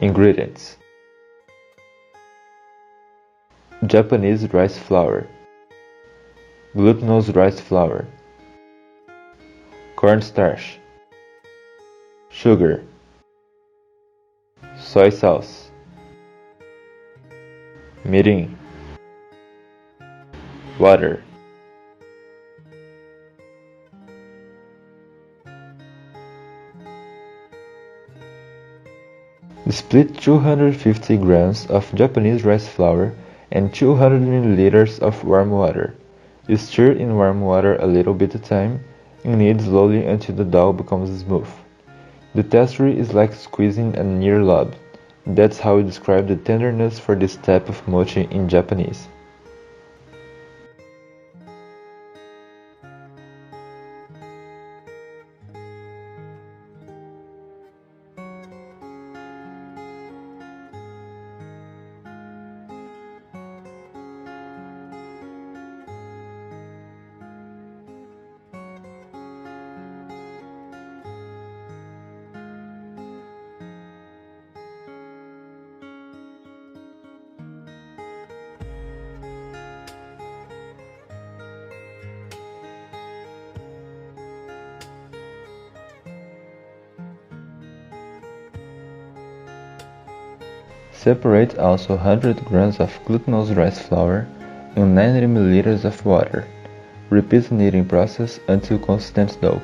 Ingredients: Japanese rice flour, glutinous rice flour, cornstarch, sugar, soy sauce, mirin, water. Split 250 grams of Japanese rice flour and 200 milliliters of warm water. Stir in warm water a little bit at a time and knead slowly until the dough becomes smooth. The texture is like squeezing a near lob. That's how we describe the tenderness for this type of mochi in Japanese. Separate also 100 grams of glutinous rice flour and 90 milliliters of water. Repeat the kneading process until consistent dough.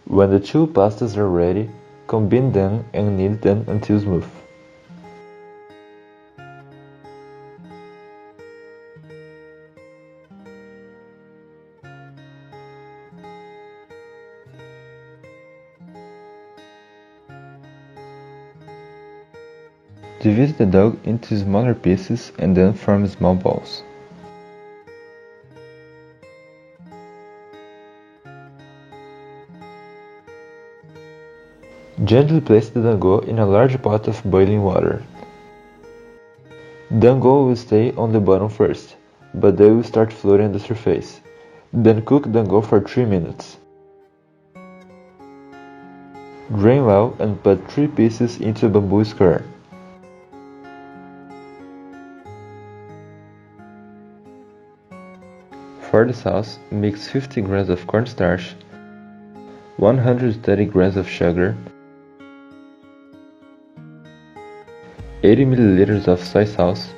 When the two pastas are ready, combine them and knead them until smooth. Divide the dough into smaller pieces and then form small balls. Gently place the dango in a large pot of boiling water. Dango will stay on the bottom first, but they will start floating on the surface. Then cook dango for 3 minutes. Drain well and put 3 pieces into a bamboo square. For the sauce, mix 50 grams of cornstarch, 130 grams of sugar, 80 milliliters of soy sauce,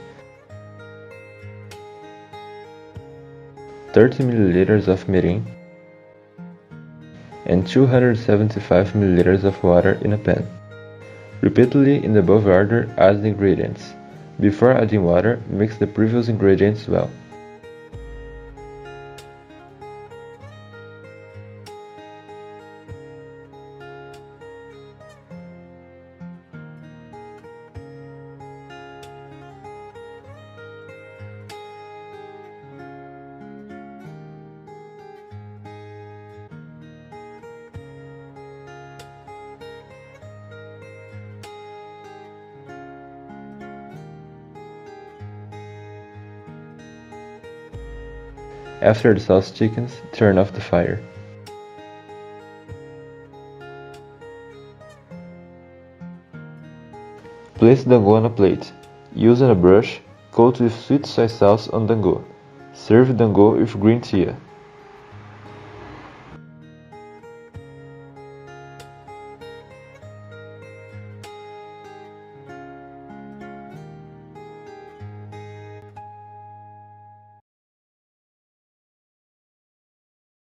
30 milliliters of mirin, and 275 milliliters of water in a pan. Repeatedly in the above order, add the ingredients. Before adding water, mix the previous ingredients well. After the sauce thickens, turn off the fire. Place dango on a plate. Using a brush, coat with sweet soy sauce on dango. Serve dango with green tea.